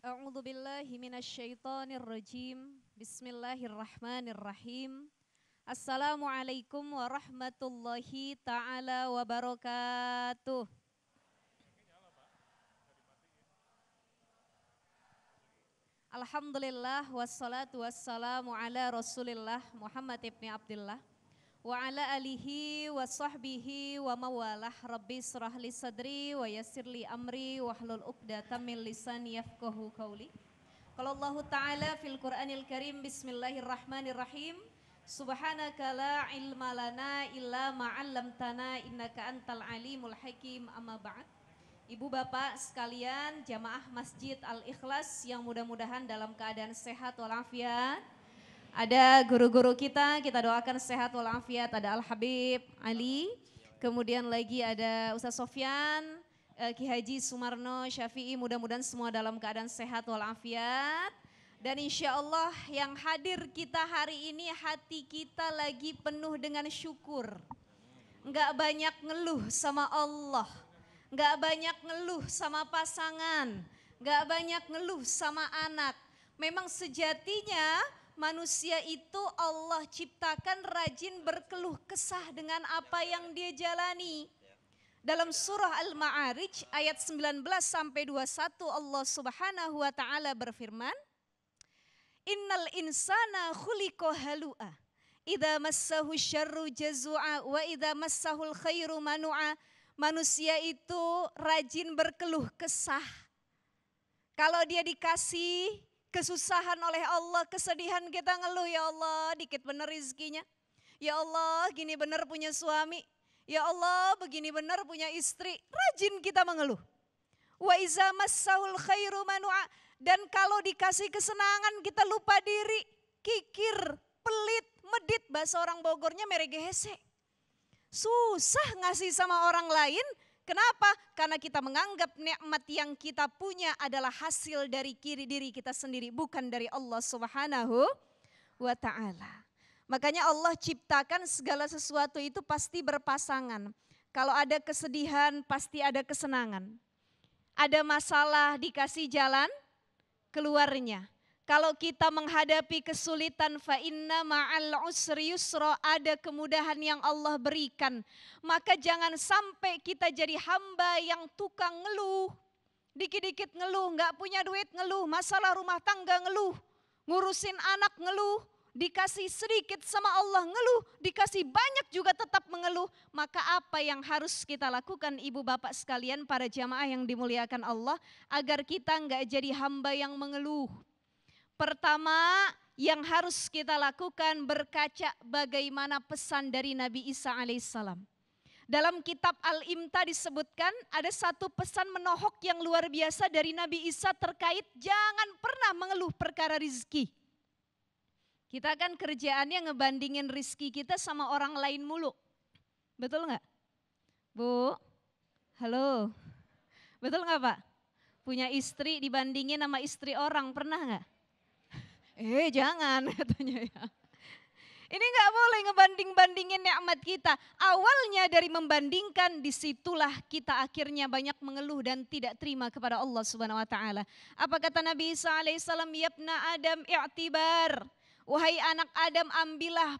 A'udzu billahi minasyaitonir rajim. Bismillahirrahmanirrahim. Assalamualaikum warahmatullahi taala wabarakatuh. Alhamdulillah wassalatu wassalamu ala Rasulillah Muhammad ibn Abdullah wa ala alihi wa sahbihi wa mawalah. Rabbi israh li sadri wa yassir li amri wahlul 'uqdatam min lisani yafqahu qauli. Qala Allah Ta'ala fil Qur'anil Karim, bismillahirrahmanirrahim. Subhanaka la ilma lana illa ma 'allamtana innaka antal alimul hakim. Amma ba'd. Ibu bapak sekalian, jamaah Masjid Al-Ikhlas yang mudah-mudahan dalam keadaan sehat walafiat. Ada guru-guru kita doakan sehat walafiat. Ada Al-Habib Ali, kemudian lagi ada Ustaz Sofyan, Ki Haji Sumarno Syafi'i, mudah-mudahan semua dalam keadaan sehat walafiat. Dan insya Allah yang hadir kita hari ini hati kita lagi penuh dengan syukur. Enggak banyak ngeluh sama Allah, enggak banyak ngeluh sama pasangan, enggak banyak ngeluh sama anak. Memang sejatinya manusia itu Allah ciptakan rajin berkeluh kesah dengan apa yang dia jalani. Dalam surah Al-Ma'arij ayat 19 sampai 21 Allah Subhanahu wa taala berfirman, Innal insana khuliqa halu'a, idza massahu syarru jazua wa idza massahul khairu manu'a. Manusia itu rajin berkeluh kesah. Kalau dia dikasih kesusahan oleh Allah, kesedihan, kita ngeluh, ya Allah dikit bener rizkinya. Ya Allah gini bener punya suami. Ya Allah begini bener punya istri. Rajin kita mengeluh. Wa iza massahul khairu manu'a. Dan kalau dikasih kesenangan kita lupa diri, kikir, pelit, medit, bahasa orang Bogornya meregehese. Susah ngasih sama orang lain. Kenapa? Karena kita menganggap nikmat yang kita punya adalah hasil dari diri kita sendiri, bukan dari Allah Subhanahu wa taala. Makanya Allah ciptakan segala sesuatu itu pasti berpasangan. Kalau ada kesedihan pasti ada kesenangan. Ada masalah dikasih jalan keluarnya. Kalau kita menghadapi kesulitan, fa inna ma'al usri yusra, ada kemudahan yang Allah berikan. Maka jangan sampai kita jadi hamba yang tukang ngeluh. Dikit-dikit ngeluh, gak punya duit ngeluh, masalah rumah tangga ngeluh, ngurusin anak ngeluh, dikasih sedikit sama Allah ngeluh, dikasih banyak juga tetap mengeluh. Maka apa yang harus kita lakukan ibu bapak sekalian, para jamaah yang dimuliakan Allah, agar kita gak jadi hamba yang mengeluh? Pertama yang harus kita lakukan, berkaca bagaimana pesan dari Nabi Isa alaihissalam. Dalam kitab Al-Imta disebutkan ada satu pesan menohok yang luar biasa dari Nabi Isa terkait jangan pernah mengeluh perkara rizki. Kita kan kerjaannya ngebandingin rizki kita sama orang lain mulu. Betul nggak? Bu, halo. Betul nggak Pak? Punya istri dibandingin sama istri orang, pernah nggak? Jangan katanya ya. Ini nggak boleh ngebanding-bandingin nikmat kita. Awalnya dari membandingkan, disitulah kita akhirnya banyak mengeluh dan tidak terima kepada Allah Subhanahu Wa Taala. Apa kata Nabi Isa alaihissalam? Yabna Adam i'tibar. Wahai anak Adam, ambillah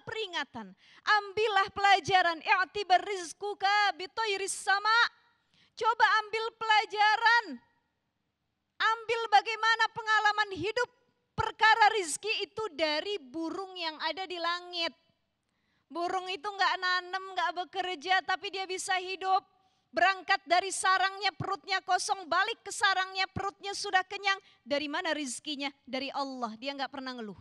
peringatan, ambillah pelajaran. I'tibar rizquka bitoiris sama. Coba ambil pelajaran. Ambil bagaimana pengalaman hidup. Perkara rizki itu dari burung yang ada di langit. Burung itu gak nanem, gak bekerja, tapi dia bisa hidup. Berangkat dari sarangnya perutnya kosong, balik ke sarangnya perutnya sudah kenyang. Dari mana rizkinya? Dari Allah, dia gak pernah ngeluh.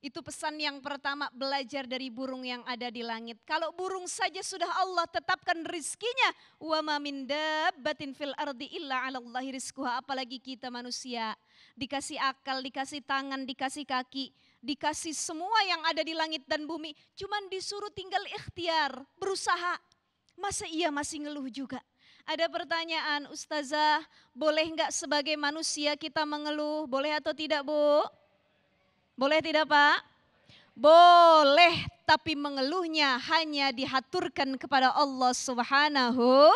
Itu pesan yang pertama, belajar dari burung yang ada di langit. Kalau burung saja sudah Allah tetapkan rizkinya. Wa ma min dabbatin fil ardi illa 'alallahi rizquha, apalagi kita manusia. Dikasih akal, dikasih tangan, dikasih kaki, dikasih semua yang ada di langit dan bumi. Cuman disuruh tinggal ikhtiar, berusaha. Masa iya masih ngeluh juga? Ada pertanyaan, Ustazah, boleh enggak sebagai manusia kita mengeluh? Boleh atau tidak Bu? Boleh tidak Pak? Boleh, tapi mengeluhnya hanya dihaturkan kepada Allah Subhanahu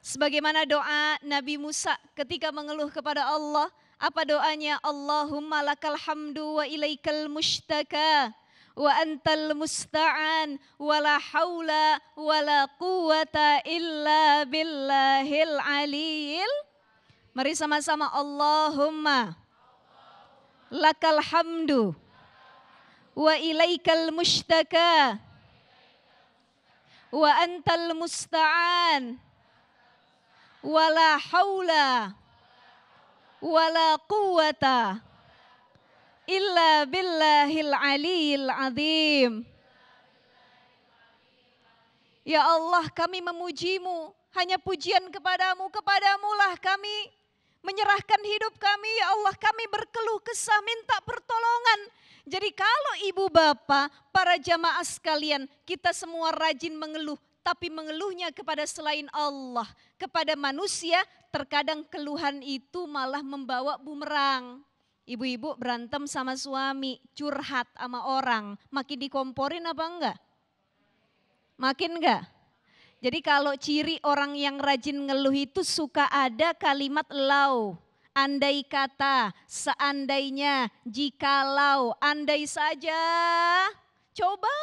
Sebagaimana doa Nabi Musa ketika mengeluh kepada Allah. Apa doanya? Allahumma lakal hamdu wa ilaikal mushtaka wa antal musta'an wa la hawla wa la quwata illa billahil aliyil. Mari sama-sama Allahumma lakal hamdu wa ilaikal mushtaka wa antal musta'an wa la hawla wa la quwata illa billahil aliyil azim. Ya Allah, kami memujimu, hanya pujian kepadamu, kepadamulah kami menyerahkan hidup kami. Ya Allah, kami berkeluh kesah minta pertolongan. Jadi kalau ibu bapak, para jamaah sekalian, kita semua rajin mengeluh, tapi mengeluhnya kepada selain Allah, kepada manusia, terkadang keluhan itu malah membawa bumerang. Ibu-ibu berantem sama suami, curhat sama orang, makin dikomporin apa enggak? Makin enggak? Jadi kalau ciri orang yang rajin ngeluh itu suka ada kalimat lau, andai kata, seandainya, jikalau, andai saja, coba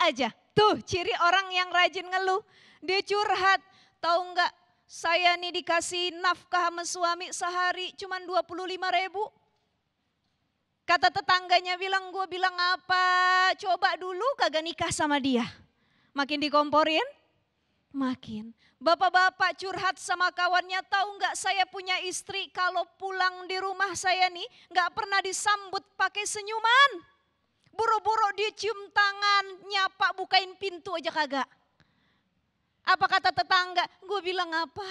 aja. Tuh ciri orang yang rajin ngeluh, dia curhat, tahu enggak? Saya nih dikasih nafkah sama suami sehari cuman 25.000. Kata tetangganya bilang, gue bilang apa? Coba dulu kagak nikah sama dia. Makin dikomporin, makin. Bapak-bapak curhat sama kawannya, tahu nggak saya punya istri kalau pulang di rumah saya nih nggak pernah disambut pakai senyuman. Buru-buru dia cium tangan, nyapa bukain pintu aja kagak. Apa kata tetangga? Gue bilang apa?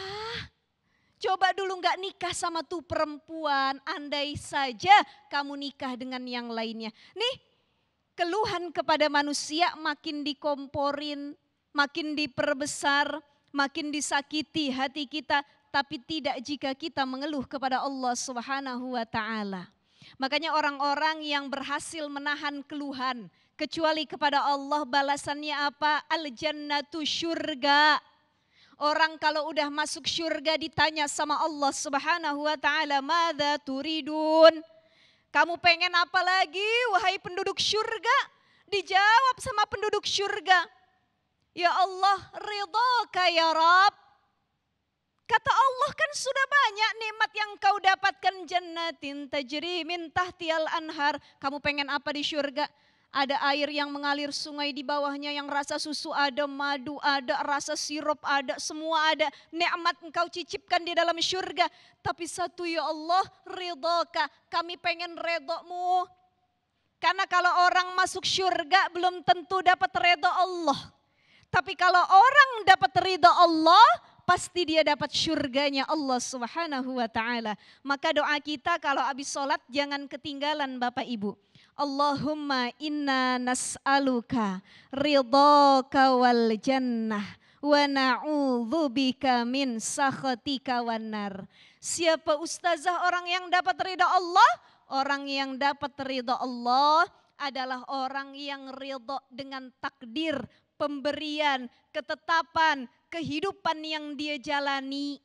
Coba dulu nggak nikah sama tuh perempuan, andai saja kamu nikah dengan yang lainnya. Nih keluhan kepada manusia makin dikomporin, makin diperbesar, makin disakiti hati kita. Tapi tidak jika kita mengeluh kepada Allah Subhanahu wa ta'ala. Makanya orang-orang yang berhasil menahan keluhan, kecuali kepada Allah balasannya apa? Al-jannatu syurga. Orang kalau udah masuk syurga ditanya sama Allah Subhanahu wa ta'ala, madza turidun? Kamu pengen apa lagi wahai penduduk syurga? Dijawab sama penduduk syurga, ya Allah, ridhaka ya Rabb. Kata Allah, kan sudah banyak nikmat yang kau dapatkan, jannatin tajri min tahtiyal anhar. Kamu pengen apa di syurga? Ada air yang mengalir sungai di bawahnya yang rasa susu ada, madu ada, rasa sirup ada, semua ada. Nikmat engkau cicipkan di dalam syurga. Tapi satu, ya Allah, ridhaka, kami pengen redha-Mu. Karena kalau orang masuk syurga belum tentu dapat redha Allah. Tapi kalau orang dapat ridha Allah, pasti dia dapat syurganya Allah Subhanahu wa ta'ala. Maka doa kita kalau habis sholat jangan ketinggalan Bapak Ibu. Allahumma inna nas'aluka ridhaka wal jannah wa na'udzubika min sakhatika wan nar. Siapa ustazah orang yang dapat ridha Allah? Orang yang dapat ridha Allah adalah orang yang ridha dengan takdir, pemberian, ketetapan, kehidupan yang dia jalani.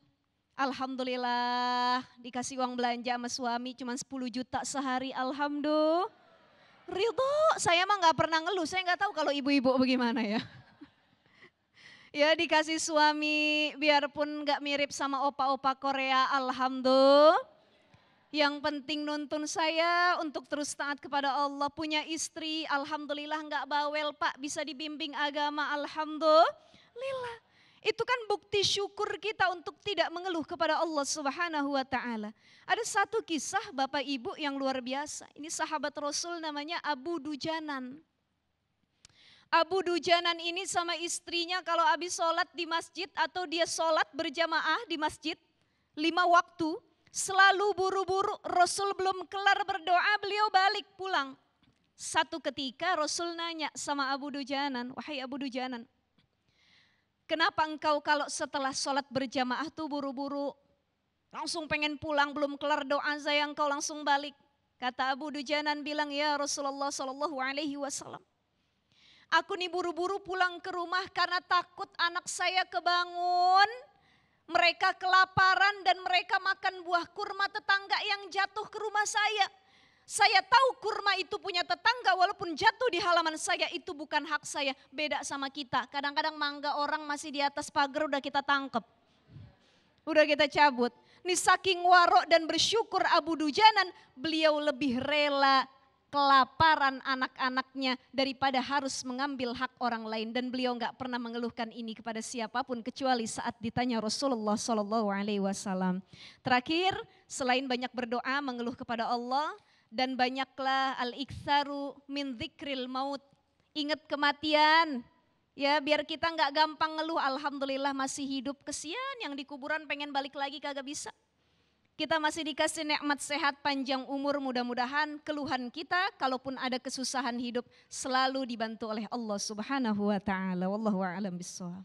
Alhamdulillah dikasih uang belanja sama suami cuma 10 juta sehari, alhamdulillah. Ridho, saya mah gak pernah ngeluh, saya gak tahu kalau ibu-ibu bagaimana ya. Ya dikasih suami biarpun gak mirip sama opa-opa Korea, alhamdulillah. Yang penting nuntun saya untuk terus taat kepada Allah. Punya istri, alhamdulillah gak bawel Pak, bisa dibimbing agama, alhamdulillah. Itu kan bukti syukur kita untuk tidak mengeluh kepada Allah Subhanahu wa ta'ala. Ada satu kisah Bapak Ibu yang luar biasa. Ini sahabat Rasul namanya Abu Dujanan. Abu Dujanan ini sama istrinya kalau habis sholat di masjid atau dia sholat berjamaah di masjid 5 waktu, selalu buru-buru. Rasul belum kelar berdoa, beliau balik pulang. Satu ketika Rasul nanya sama Abu Dujanan, wahai Abu Dujanan, kenapa engkau kalau setelah sholat berjamaah tuh buru-buru, langsung pengen pulang, belum kelar doa saya engkau langsung balik? Kata Abu Dujanan bilang, ya Rasulullah sallallahu alaihi wasallam, aku nih buru-buru pulang ke rumah karena takut anak saya kebangun, Mereka kelaparan dan mereka makan buah kurma tetangga yang jatuh ke rumah saya. Saya tahu kurma itu punya tetangga walaupun jatuh di halaman saya itu bukan hak saya. Beda sama kita, kadang-kadang mangga orang masih di atas pagar udah kita tangkep. Udah kita cabut. Nih saking warok dan bersyukur Abu Dujanan, beliau lebih rela kelaparan anak-anaknya daripada harus mengambil hak orang lain. Dan beliau nggak pernah mengeluhkan ini kepada siapapun kecuali saat ditanya Rasulullah SAW. Terakhir, selain banyak berdoa mengeluh kepada Allah, dan banyaklah al-iktsaru min dzikril maut. Ingat kematian. Ya biar kita nggak gampang ngeluh, alhamdulillah masih hidup, kesian yang di kuburan pengen balik lagi kagak bisa. Kita masih dikasih nikmat sehat panjang umur, mudah-mudahan keluhan kita kalaupun ada kesusahan hidup selalu dibantu oleh Allah Subhanahu wa taala. Wallahu a'lam bishawab.